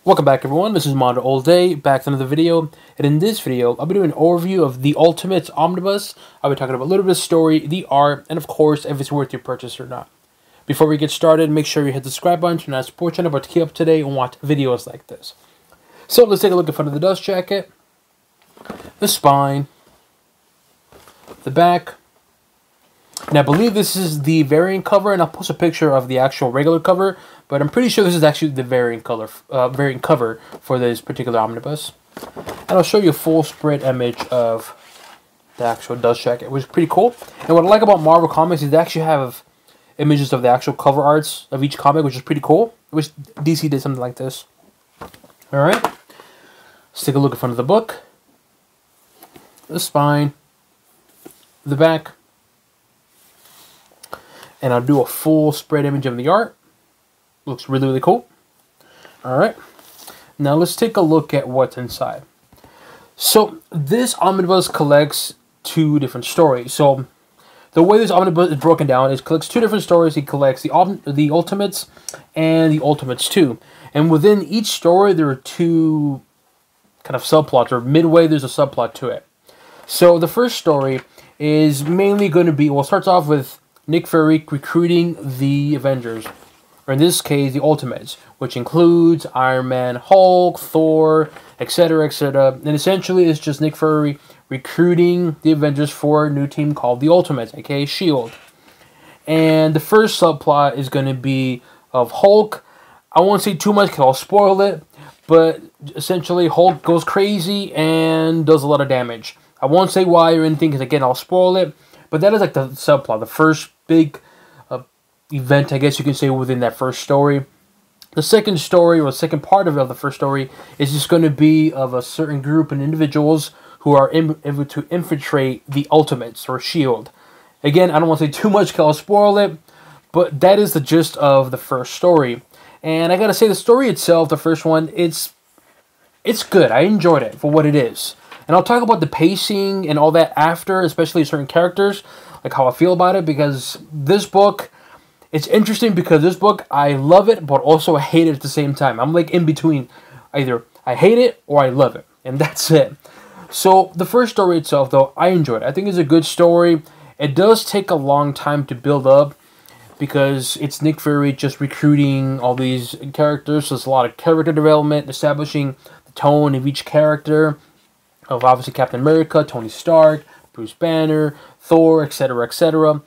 Welcome back everyone, this is MandoAllDay, back with another video, and in this video, I'll be doing an overview of the Ultimates Omnibus. I'll be talking about a little bit of story, the art, and of course, if it's worth your purchase or not. Before we get started, make sure you hit the subscribe button to not support channel, but to keep up to date and watch videos like this. So let's take a look in front of the dust jacket, the spine, the back. And I believe this is the variant cover, and I'll post a picture of the actual regular cover, but I'm pretty sure this is actually the variant cover for this particular omnibus. And I'll show you a full spread image of the actual dust jacket, which is pretty cool. And what I like about Marvel Comics is they actually have images of the actual cover arts of each comic, which is pretty cool. I wish DC did something like this. Alright, let's take a look in front of the book, the spine, the back. And I'll do a full spread image of the art. Looks really, really cool. Alright. Now let's take a look at what's inside. So this omnibus collects two different stories. So the way this omnibus is broken down is it collects two different stories. It collects the Ultimates and the Ultimates 2. And within each story there are two kind of subplots, or midway there's a subplot to it. So the first story is mainly going to be, well, it starts off with Nick Fury recruiting the Avengers, or in this case, the Ultimates, which includes Iron Man, Hulk, Thor, etc., etc. And essentially, it's just Nick Fury recruiting the Avengers for a new team called the Ultimates, aka S.H.I.E.L.D. And the first subplot is going to be of Hulk. I won't say too much because I'll spoil it, but essentially, Hulk goes crazy and does a lot of damage. I won't say why or anything because, again, I'll spoil it. But that is like the subplot, the first big event, I guess you can say, within that first story. The second story, or the second part of the first story, is just going to be of a certain group of individuals who are able to infiltrate the Ultimates, or S.H.I.E.L.D. Again, I don't want to say too much because I'll spoil it, but that is the gist of the first story. And I gotta say, the story itself, the first one, it's good. I enjoyed it for what it is. And I'll talk about the pacing and all that after, especially certain characters, like how I feel about it, because this book, it's interesting because this book, I love it, but also I hate it at the same time. I'm like in between. Either I hate it or I love it, and that's it. So the first story itself, though, I enjoyed it. I think it's a good story. It does take a long time to build up because it's Nick Fury just recruiting all these characters, so there's a lot of character development, establishing the tone of each character, of obviously Captain America, Tony Stark, Bruce Banner, Thor, etc., etc.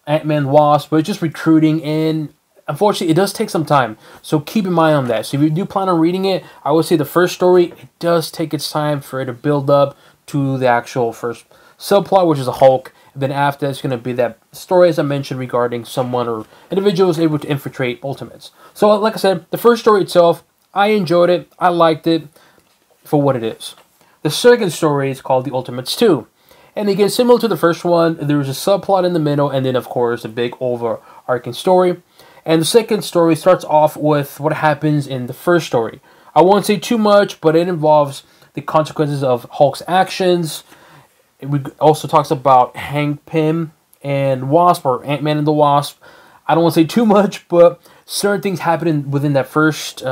Ant-Man, Wasp, but it's just recruiting, and unfortunately, it does take some time. So keep in mind on that. So if you do plan on reading it, I would say the first story, it does take its time for it to build up to the actual first subplot, which is a Hulk. And then after, it's going to be that story, as I mentioned, regarding someone or individuals able to infiltrate Ultimates. So like I said, the first story itself, I enjoyed it. I liked it for what it is. The second story is called The Ultimates 2. And again, similar to the first one, there's a subplot in the middle, and then, of course, a big overarching story. And the second story starts off with what happens in the first story. I won't say too much, but it involves the consequences of Hulk's actions. It also talks about Hank Pym and Wasp, or Ant-Man and the Wasp. I don't want to say too much, but certain things happen within that first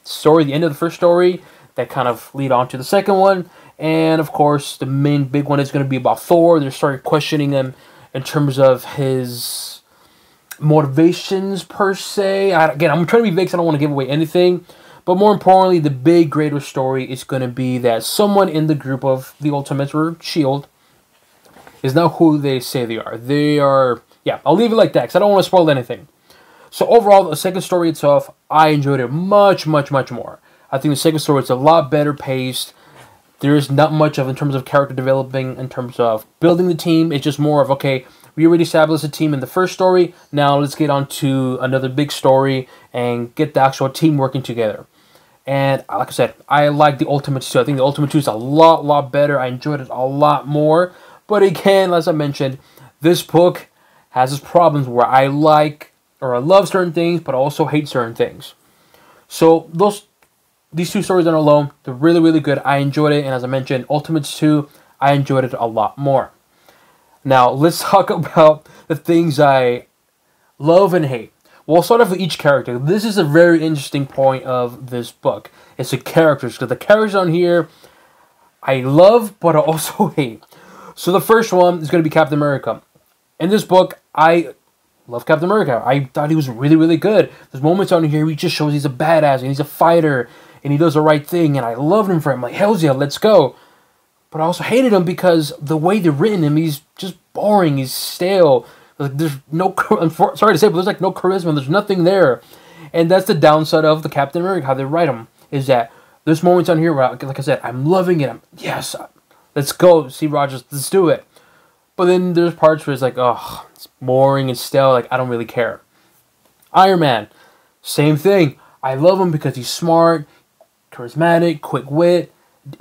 story, the end of the first story, that kind of lead on to the second one. And of course, the main big one is going to be about Thor. They're starting questioning him in terms of his motivations, per se. Again, I'm trying to be vague, so I don't want to give away anything. But more importantly, the big, greater story is going to be that someone in the group of the Ultimates, or S.H.I.E.L.D., is not who they say they are. They are, yeah, I'll leave it like that, because I don't want to spoil anything. So overall, the second story itself, I enjoyed it much, much, much more. I think the second story is a lot better paced. There is not much of, in terms of character developing, in terms of building the team. It's just more of, okay, we already established a team in the first story. Now let's get on to another big story and get the actual team working together. And like I said, I like the Ultimates 2. I think the Ultimate 2 is a lot better. I enjoyed it a lot more. But again, as I mentioned, this book has its problems where I like, or I love certain things, but I also hate certain things. So these two stories on alone, they're really, really good. I enjoyed it, and as I mentioned, Ultimates 2, I enjoyed it a lot more. Now, let's talk about the things I love and hate. We'll start off with each character. This is a very interesting point of this book. It's the characters, because the characters on here I love, but I also hate. So the first one is going to be Captain America. In this book, I love Captain America. I thought he was really, really good. There's moments on here he just shows he's a badass, and he's a fighter, and he does the right thing, and I loved him for it. I'm like, hell yeah, let's go. But I also hated him because the way they've written him, he's just boring, he's stale. Like, there's no, I'm sorry to say, but there's like no charisma, there's nothing there. And that's the downside of the Captain America, how they write him, is that there's moments on here where, like I said, I'm loving it. Yes, let's go, Steve Rogers, let's do it. But then there's parts where it's like, oh, it's boring and stale, like, I don't really care. Iron Man, same thing. I love him because he's smart, charismatic, quick wit.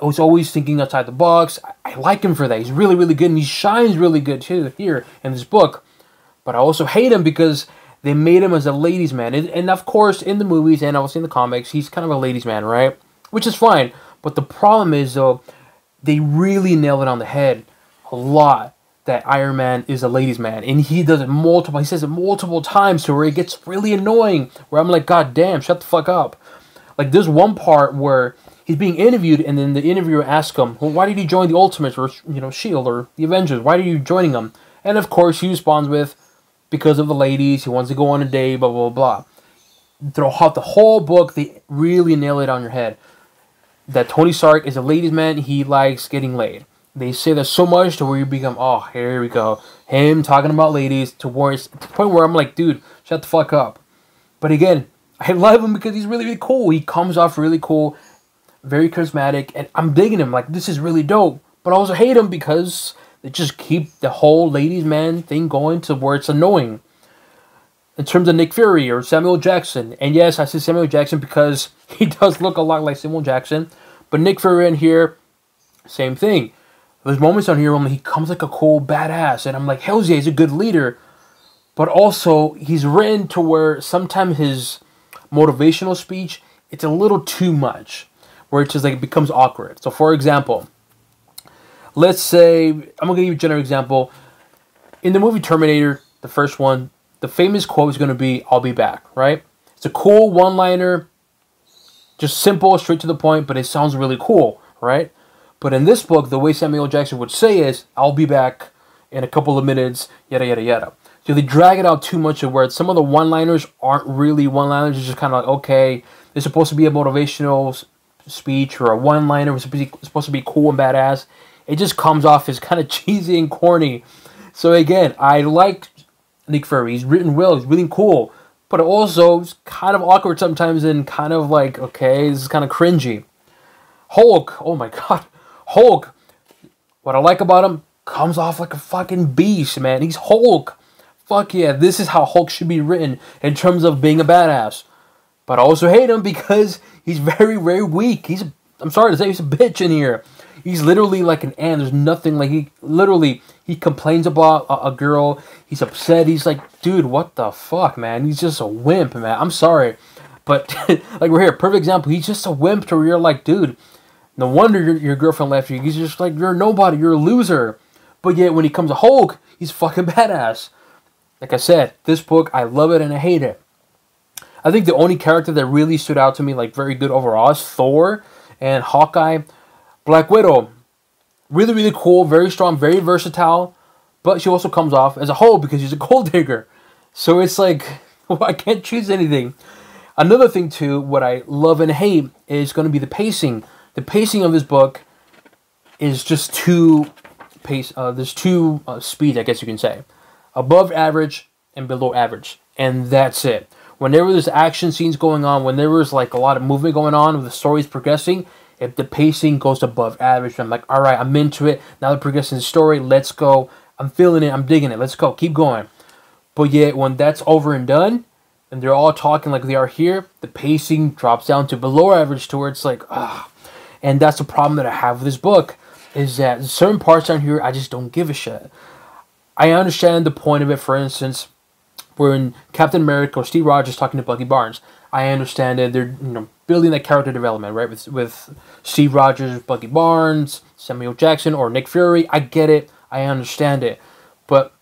He's always thinking outside the box. I like him for that. He's really, really good, and he shines really good too here in this book. But I also hate him because they made him as a ladies' man. And of course, in the movies and also in the comics, he's kind of a ladies' man, right? Which is fine. But the problem is, though, they really nail it on the head a lot that Iron Man is a ladies' man. And he does it he says it multiple times to where it gets really annoying. Where I'm like, God damn, shut the fuck up. Like, there's one part where he's being interviewed, and then the interviewer asks him, well, why did you join the Ultimates, or, S.H.I.E.L.D., or the Avengers? Why are you joining them? And, of course, he responds with, because of the ladies, he wants to go on a date, blah, blah, blah. Throughout the whole book, they really nail it on your head. That Tony Stark is a ladies' man, he likes getting laid. They say that so much to where you become, oh, here we go. Him talking about ladies to the point where I'm like, dude, shut the fuck up. But again, I love him because he's really, really cool. He comes off really cool, very charismatic, and I'm digging him. Like, this is really dope. But I also hate him because they just keep the whole ladies' man thing going to where it's annoying. In terms of Nick Fury or Samuel Jackson, and yes, I say Samuel Jackson because he does look a lot like Samuel Jackson, but Nick Fury in here, same thing. There's moments on here when he comes like a cool badass, and I'm like, hell yeah, he's a good leader. But also, he's written to where sometimes his motivational speech, it's a little too much, where it's just like it becomes awkward. So for example, let's say, I'm going to give you a general example. In the movie Terminator, the first one, the famous quote is going to be, I'll be back, right? It's a cool one-liner, just simple, straight to the point, but it sounds really cool, right? But in this book, the way Samuel Jackson would say is, I'll be back in a couple of minutes, yada, yada, yada. So they drag it out too much to where some of the one-liners aren't really one-liners. It's just kind of like, okay, it's supposed to be a motivational speech or a one-liner. It's supposed to be cool and badass. It just comes off as kind of cheesy and corny. So again, I like Nick Fury. He's written well. He's really cool. But also, it's kind of awkward sometimes and kind of like, okay, this is kind of cringy. Hulk, oh my god. Hulk, what I like about him, comes off like a fucking beast, man. He's Hulk. Fuck yeah, this is how Hulk should be written in terms of being a badass. But I also hate him because he's very, very weak. I'm sorry to say, he's a bitch in here. He's literally like an ant. There's nothing like he complains about a girl. He's upset. He's like, dude, what the fuck, man? He's just a wimp, man. I'm sorry. But like we're here, perfect example. He's just a wimp to where you're like, dude, no wonder your girlfriend left you. He's just like, you're a nobody. You're a loser. But yet when he comes to Hulk, he's fucking badass. Like I said, this book, I love it and I hate it. I think the only character that really stood out to me, like very good overall, is Thor and Hawkeye. Black Widow, really, really cool, very strong, very versatile. But she also comes off as a hoe because she's a gold digger. So it's like, well, I can't choose anything. Another thing too, what I love and hate is going to be the pacing. The pacing of this book is just too there's two speeds, I guess you can say. Above average and below average. And that's it. Whenever there's action scenes going on, whenever there's like a lot of movement going on, with the stories progressing, if the pacing goes above average, I'm like, alright, I'm into it. Now they're progressing the story, let's go. I'm feeling it, I'm digging it, let's go, keep going. But yet, when that's over and done, and they're all talking like they are here, the pacing drops down to below average to where it's like, ah. And that's the problem that I have with this book, is that certain parts on here, I just don't give a shit. I understand the point of it, for instance, when Captain America or Steve Rogers talking to Bucky Barnes. I understand that they're building that character development, right? With Steve Rogers, Bucky Barnes, Samuel Jackson, or Nick Fury. I get it. I understand it. But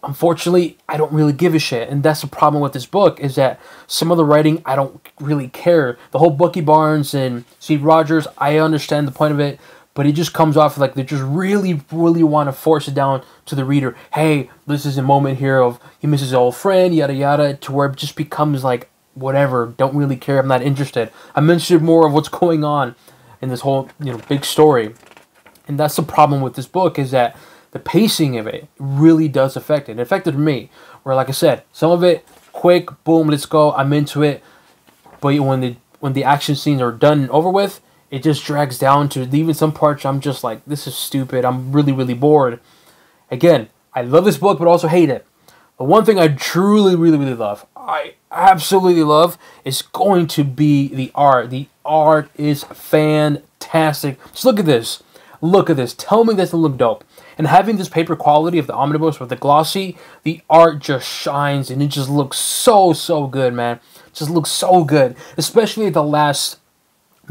unfortunately, I don't really give a shit. And that's the problem with this book, is that some of the writing, I don't really care. The whole Bucky Barnes and Steve Rogers, I understand the point of it, but it just comes off like they just really, really want to force it down to the reader. Hey, this is a moment here of he misses his old friend, yada yada, to where it just becomes like, whatever, don't really care, I'm not interested. I'm interested more of what's going on in this whole, big story. And that's the problem with this book, is that the pacing of it really does affect it. It affected me, where, like I said, some of it, quick, boom, let's go, I'm into it. But when the action scenes are done and over with, it just drags down to even some parts I'm just like, this is stupid, I'm really, really bored. Again, I love this book, but also hate it. The one thing I truly, really, really love, I absolutely love, is going to be the art. The art is fantastic. Just look at this. Look at this. Tell me this doesn't look dope. And having this paper quality of the omnibus with the glossy, the art just shines and it just looks so, so good, man. It just looks so good. Especially the last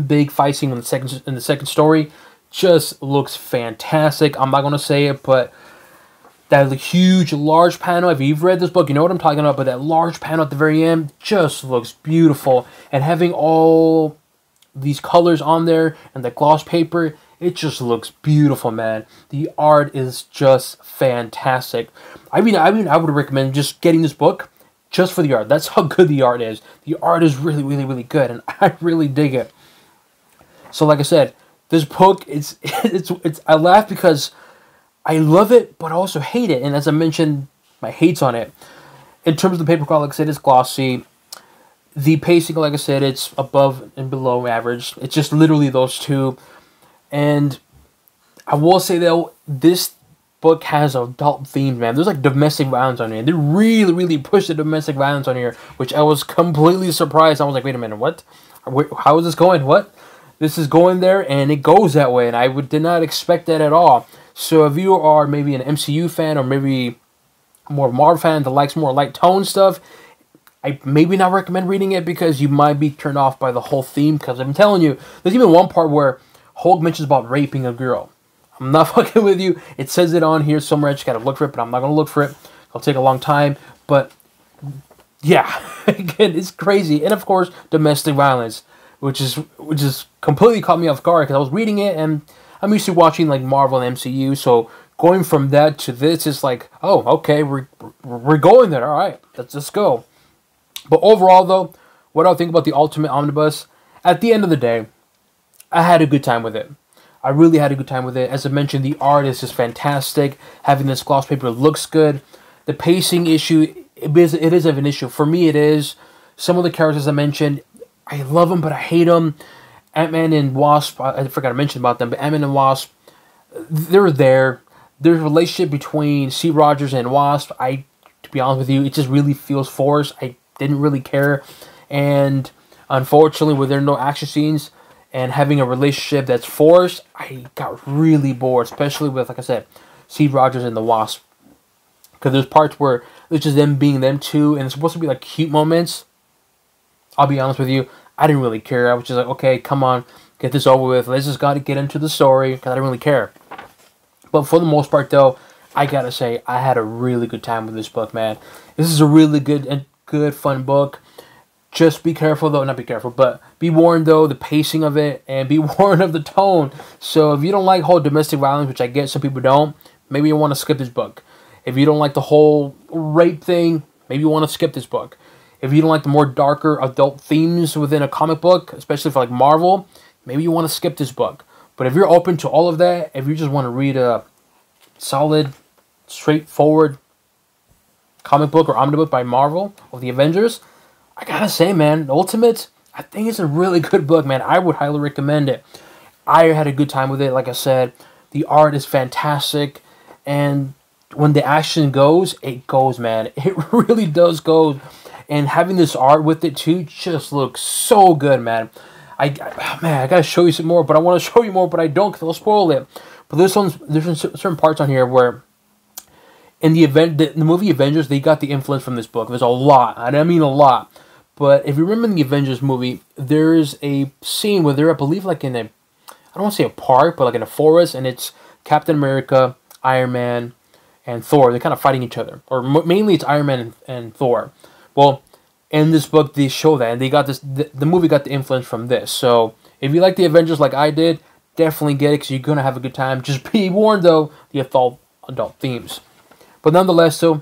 big fight scene in the second story. Just looks fantastic. I'm not going to say it, but that huge, large panel, if you've read this book, you know what I'm talking about, but that large panel at the very end just looks beautiful. And having all these colors on there and the gloss paper, it just looks beautiful, man. The art is just fantastic. I mean, I would recommend just getting this book just for the art. That's how good the art is. The art is really, really, really good, and I really dig it. So, like I said, this book, it's I laugh because I love it, but I also hate it. And as I mentioned, my hates on it. In terms of the paper quality, like I said, it's glossy. The pacing, like I said, it's above and below average. It's just literally those two. And I will say, though, this book has adult themes, man. There's like domestic violence on here. They really, really push the domestic violence on here, which I was completely surprised. I was like, wait a minute, what? How is this going? What? This is going there, and it goes that way, and I did not expect that at all. So if you are maybe an MCU fan or maybe more Marvel fan that likes more light tone stuff, I maybe not recommend reading it because you might be turned off by the whole theme. Because I'm telling you, there's even one part where Hulk mentions about raping a girl. I'm not fucking with you. It says it on here somewhere. I just gotta look for it, but I'm not gonna look for it. It'll take a long time. But yeah, again, it's crazy. And of course, domestic violence, which is completely caught me off guard because I was reading it and I'm used to watching like Marvel and MCU. So going from that to this is like, oh, okay, we're going there. All right, let's go. But overall, though, what I think about the Ultimate Omnibus, at the end of the day, I had a good time with it. I really had a good time with it. As I mentioned, the art is just fantastic. Having this gloss paper looks good. The pacing issue, it is an issue. For me, it is. Some of the characters I mentioned, I love them, but I hate them. Ant-Man and Wasp, I forgot to mention about them, but Ant-Man and Wasp, they're there. There's a relationship between Steve Rogers and Wasp. To be honest with you, it just really feels forced. I didn't really care. And unfortunately, with there no action scenes and having a relationship that's forced, I got really bored, especially with, like I said, Steve Rogers and the Wasp. Because there's parts where it's just them being them two, and it's supposed to be like cute moments. I'll be honest with you, I didn't really care. I was just like, okay, come on, get this over with. Let's just gotta get into the story, because I didn't really care. But for the most part, though, I gotta say, I had a really good time with this book, man. This is a really good, fun book. Just be careful, though. Not be careful, but be warned, though, the pacing of it, and be warned of the tone. So if you don't like whole domestic violence, which I get some people don't, maybe you want to skip this book. If you don't like the whole rape thing, maybe you want to skip this book. If you don't like the more darker adult themes within a comic book, especially for like Marvel, maybe you want to skip this book. But if you're open to all of that, if you just want to read a solid, straightforward comic book or omnibus by Marvel of the Avengers, I gotta say, man, Ultimates, I think it's a really good book, man. I would highly recommend it. I had a good time with it. Like I said, the art is fantastic, and when the action goes, it goes, man. It really does go. And having this art with it too just looks so good, man. I gotta show you some more, but I want to show you more, but I don't because I'll spoil it. But there's certain parts on here where in the movie Avengers, they got the influence from this book. There's a lot, and I mean a lot. But if you remember in the Avengers movie, there's a scene where they're, I believe, like in a, I don't want to say a park, but like in a forest, and it's Captain America, Iron Man, and Thor. They're kind of fighting each other, or mainly it's Iron Man and Thor. Well, in this book they show that, and they got this. The movie got the influence from this. So if you like the Avengers like I did, definitely get it because you're gonna have a good time. Just be warned though, the adult themes. But nonetheless, so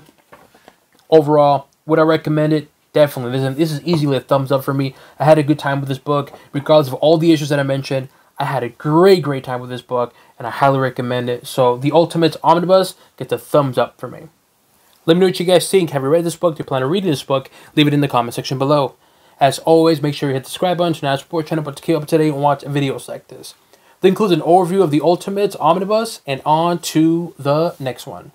overall, would I recommend it? Definitely. This is easily a thumbs up for me. I had a good time with this book, regardless of all the issues that I mentioned. I had a great time with this book, and I highly recommend it. So, the Ultimates Omnibus gets a thumbs up for me. Let me know what you guys think. Have you read this book? Do you plan on reading this book? Leave it in the comment section below. As always, make sure you hit the subscribe button to now support channel to keep up to date and watch videos like this. That includes an overview of the Ultimates Omnibus, and on to the next one.